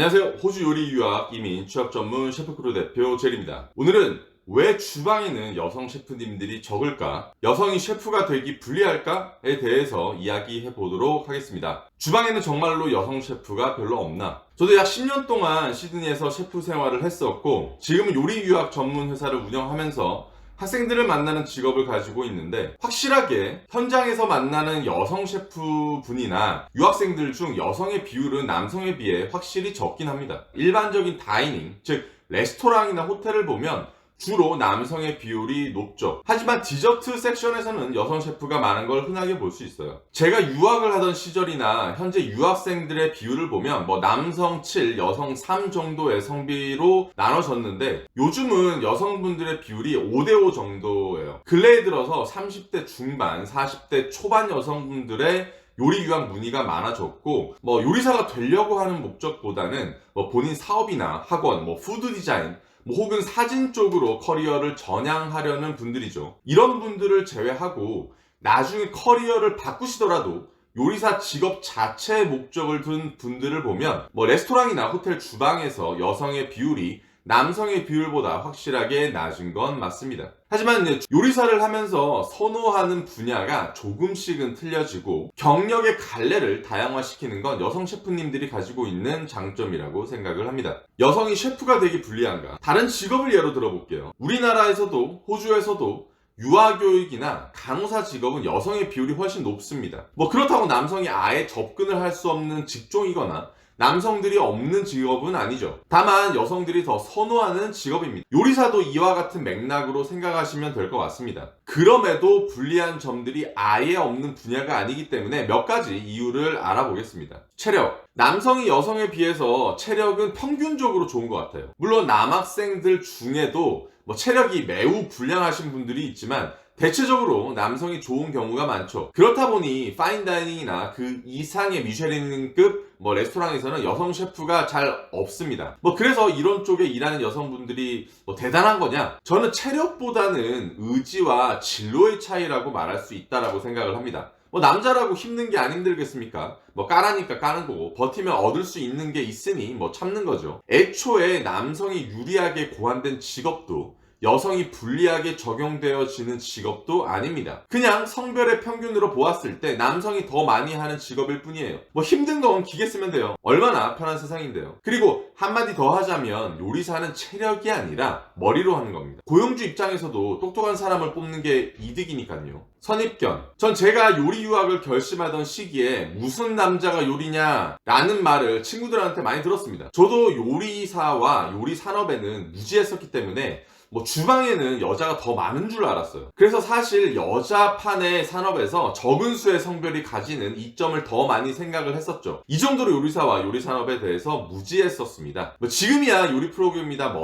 안녕하세요. 호주 요리 유학 이민 취업 전문 셰프크루 대표 젤입니다. 오늘은 왜 주방에는 여성 셰프님들이 적을까? 여성이 셰프가 되기 불리할까?에 대해서 이야기해 보도록 하겠습니다. 주방에는 정말로 여성 셰프가 별로 없나? 저도 약 10년 동안 시드니에서 셰프 생활을 했었고, 지금은 요리 유학 전문 회사를 운영하면서 학생들을 만나는 직업을 가지고 있는데, 확실하게 현장에서 만나는 여성 셰프분이나 유학생들 중 여성의 비율은 남성에 비해 확실히 적긴 합니다. 일반적인 다이닝, 즉 레스토랑이나 호텔을 보면 주로 남성의 비율이 높죠. 하지만 디저트 섹션에서는 여성 셰프가 많은 걸 흔하게 볼 수 있어요. 제가 유학을 하던 시절이나 현재 유학생들의 비율을 보면 남성 7, 여성 3 정도의 성비로 나눠졌는데, 요즘은 여성분들의 비율이 5대5 정도예요. 근래에 들어서 30대 중반, 40대 초반 여성분들의 요리 유학 문의가 많아졌고, 요리사가 되려고 하는 목적보다는 본인 사업이나 학원, 푸드 디자인, 혹은 사진 쪽으로 커리어를 전향하려는 분들이죠. 이런 분들을 제외하고 나중에 커리어를 바꾸시더라도 요리사 직업 자체의 목적을 둔 분들을 보면 레스토랑이나 호텔 주방에서 여성의 비율이 남성의 비율보다 확실하게 낮은 건 맞습니다. 하지만 요리사를 하면서 선호하는 분야가 조금씩은 틀려지고, 경력의 갈래를 다양화시키는 건 여성 셰프님들이 가지고 있는 장점이라고 생각을 합니다. 여성이 셰프가 되기 불리한가? 다른 직업을 예로 들어볼게요. 우리나라에서도 호주에서도 유아교육이나 간호사 직업은 여성의 비율이 훨씬 높습니다. 그렇다고 남성이 아예 접근을 할 수 없는 직종이거나 남성들이 없는 직업은 아니죠. 다만 여성들이 더 선호하는 직업입니다. 요리사도 이와 같은 맥락으로 생각하시면 될 것 같습니다. 그럼에도 불리한 점들이 아예 없는 분야가 아니기 때문에 몇 가지 이유를 알아보겠습니다. 체력. 남성이 여성에 비해서 체력은 평균적으로 좋은 것 같아요. 물론 남학생들 중에도 체력이 매우 불량하신 분들이 있지만 대체적으로 남성이 좋은 경우가 많죠. 그렇다 보니 파인다이닝이나 그 이상의 미쉐린급 레스토랑에서는 여성 셰프가 잘 없습니다. 그래서 이런 쪽에 일하는 여성분들이 대단한 거냐? 저는 체력보다는 의지와 진로의 차이라고 말할 수 있다라고 생각을 합니다. 남자라고 힘든 게 안 힘들겠습니까? 까라니까 까는 거고, 버티면 얻을 수 있는 게 있으니 참는 거죠. 애초에 남성이 유리하게 고안된 직업도 여성이 불리하게 적용되어지는 직업도 아닙니다. 그냥 성별의 평균으로 보았을 때 남성이 더 많이 하는 직업일 뿐이에요. 힘든 건 기계 쓰면 돼요. 얼마나 편한 세상인데요. 그리고 한마디 더 하자면 요리사는 체력이 아니라 머리로 하는 겁니다. 고용주 입장에서도 똑똑한 사람을 뽑는 게 이득이니까요. 선입견. 전 제가 요리 유학을 결심하던 시기에 무슨 남자가 요리냐 라는 말을 친구들한테 많이 들었습니다. 저도 요리사와 요리 산업에는 무지했었기 때문에 주방에는 여자가 더 많은 줄 알았어요. 그래서 사실 여자판의 산업에서 적은 수의 성별이 가지는 이점을 더 많이 생각을 했었죠. 이 정도로 요리사와 요리 산업에 대해서 무지했었습니다. 지금이야 요리 프로그램이다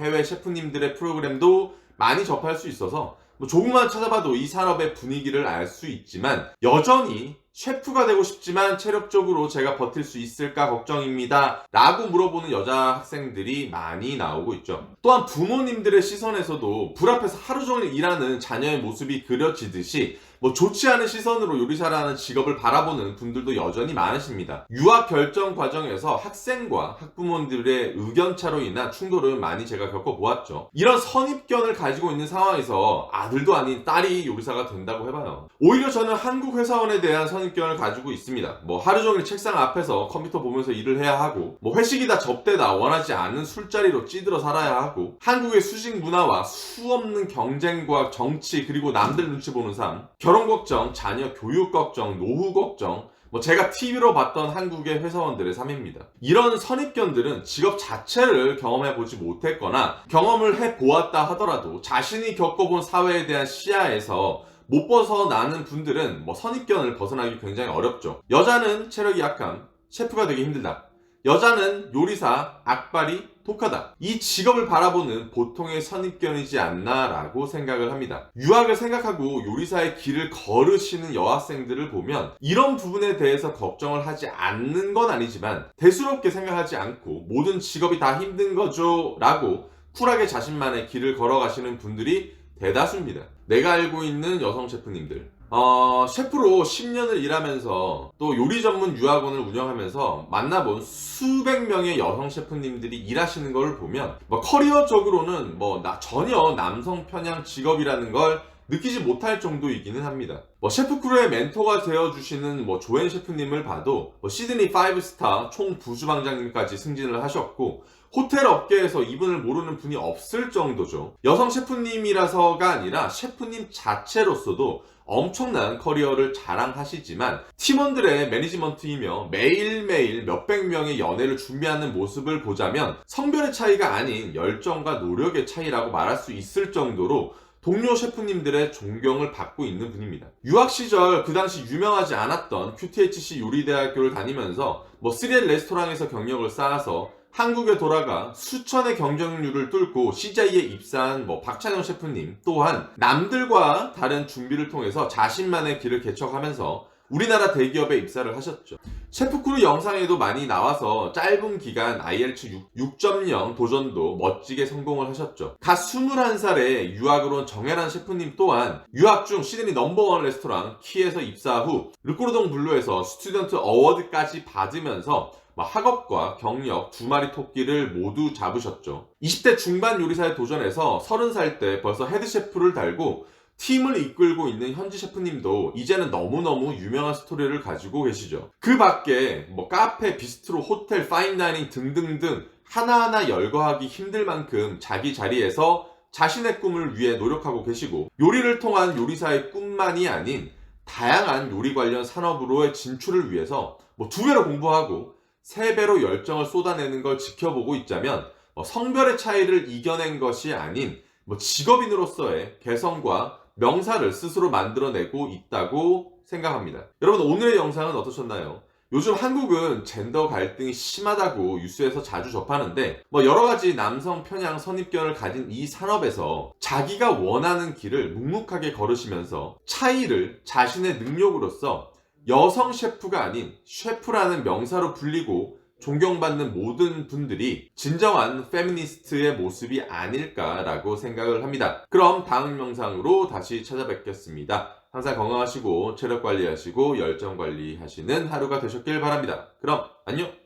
해외 셰프님들의 프로그램도 많이 접할 수 있어서 조금만 찾아봐도 이 산업의 분위기를 알 수 있지만, 여전히 셰프가 되고 싶지만 체력적으로 제가 버틸 수 있을까 걱정입니다 라고 물어보는 여자 학생들이 많이 나오고 있죠. 또한 부모님들의 시선에서도 불 앞에서 하루 종일 일하는 자녀의 모습이 그려지듯이 좋지 않은 시선으로 요리사라는 직업을 바라보는 분들도 여전히 많으십니다. 유학 결정 과정에서 학생과 학부모님들의 의견차로 인한 충돌을 많이 제가 겪어보았죠. 이런 선입견을 가지고 있는 상황에서 아들도 아닌 딸이 요리사가 된다고 해봐요. 오히려 저는 한국 회사원에 대한 선입견을 가지고 있습니다. 하루 종일 책상 앞에서 컴퓨터 보면서 일을 해야 하고, 회식이다 접대다 원하지 않는 술자리로 찌들어 살아야 하고, 한국의 수직 문화와 수없는 경쟁과 정치, 그리고 남들 눈치 보는 삶, 결혼 걱정, 자녀 교육 걱정, 노후 걱정, 제가 TV로 봤던 한국의 회사원들의 삶입니다. 이런 선입견들은 직업 자체를 경험해보지 못했거나 경험을 해보았다 하더라도 자신이 겪어본 사회에 대한 시야에서 못 벗어나는 분들은 선입견을 벗어나기 굉장히 어렵죠. 여자는 체력이 약함, 셰프가 되기 힘들다. 여자는 요리사, 악바리, 독하다. 이 직업을 바라보는 보통의 선입견이지 않나 라고 생각을 합니다. 유학을 생각하고 요리사의 길을 걸으시는 여학생들을 보면 이런 부분에 대해서 걱정을 하지 않는 건 아니지만, 대수롭게 생각하지 않고 모든 직업이 다 힘든 거죠 라고 쿨하게 자신만의 길을 걸어가시는 분들이 대다수입니다. 내가 알고 있는 여성 셰프님들, 셰프로 10년을 일하면서 또 요리 전문 유학원을 운영하면서 만나본 수백 명의 여성 셰프님들이 일하시는 걸 보면 커리어적으로는 전혀 남성 편향 직업이라는 걸 느끼지 못할 정도이기는 합니다. 셰프크루의 멘토가 되어주시는 조엔 셰프님을 봐도 시드니 5스타 총 부주방장님까지 승진을 하셨고 호텔 업계에서 이분을 모르는 분이 없을 정도죠. 여성 셰프님이라서가 아니라 셰프님 자체로서도 엄청난 커리어를 자랑하시지만 팀원들의 매니지먼트이며 매일매일 몇백 명의 연애를 준비하는 모습을 보자면 성별의 차이가 아닌 열정과 노력의 차이라고 말할 수 있을 정도로 동료 셰프님들의 존경을 받고 있는 분입니다. 유학 시절 그 당시 유명하지 않았던 QTHC 요리대학교를 다니면서 3L 레스토랑에서 경력을 쌓아서 한국에 돌아가 수천의 경쟁률을 뚫고 CJ에 입사한 박찬영 셰프님 또한 남들과 다른 준비를 통해서 자신만의 길을 개척하면서 우리나라 대기업에 입사를 하셨죠. 셰프크루 영상에도 많이 나와서 짧은 기간 IELTS 6.0 도전도 멋지게 성공을 하셨죠. 갓 21살에 유학을 온 정혜란 셰프님 또한 유학 중 시드니 넘버원 레스토랑 키에서 입사 후 르꼬르동 블루에서 스튜던트 어워드까지 받으면서 학업과 경력 두 마리 토끼를 모두 잡으셨죠. 20대 중반 요리사에 도전해서 30살 때 벌써 헤드셰프를 달고 팀을 이끌고 있는 현지 셰프님도 이제는 너무너무 유명한 스토리를 가지고 계시죠. 그 밖에 카페, 비스트로, 호텔, 파인다이닝 등등등 하나하나 열거하기 힘들 만큼 자기 자리에서 자신의 꿈을 위해 노력하고 계시고 요리를 통한 요리사의 꿈만이 아닌 다양한 요리 관련 산업으로의 진출을 위해서 2배로 공부하고 3배로 열정을 쏟아내는 걸 지켜보고 있자면 성별의 차이를 이겨낸 것이 아닌 직업인으로서의 개성과 명사를 스스로 만들어내고 있다고 생각합니다. 여러분 오늘의 영상은 어떠셨나요? 요즘 한국은 젠더 갈등이 심하다고 뉴스에서 자주 접하는데 여러가지 남성 편향 선입견을 가진 이 산업에서 자기가 원하는 길을 묵묵하게 걸으시면서 차이를 자신의 능력으로서 여성 셰프가 아닌 셰프라는 명사로 불리고 존경받는 모든 분들이 진정한 페미니스트의 모습이 아닐까라고 생각을 합니다. 그럼 다음 영상으로 다시 찾아뵙겠습니다. 항상 건강하시고 체력 관리하시고 열정 관리하시는 하루가 되셨길 바랍니다. 그럼 안녕!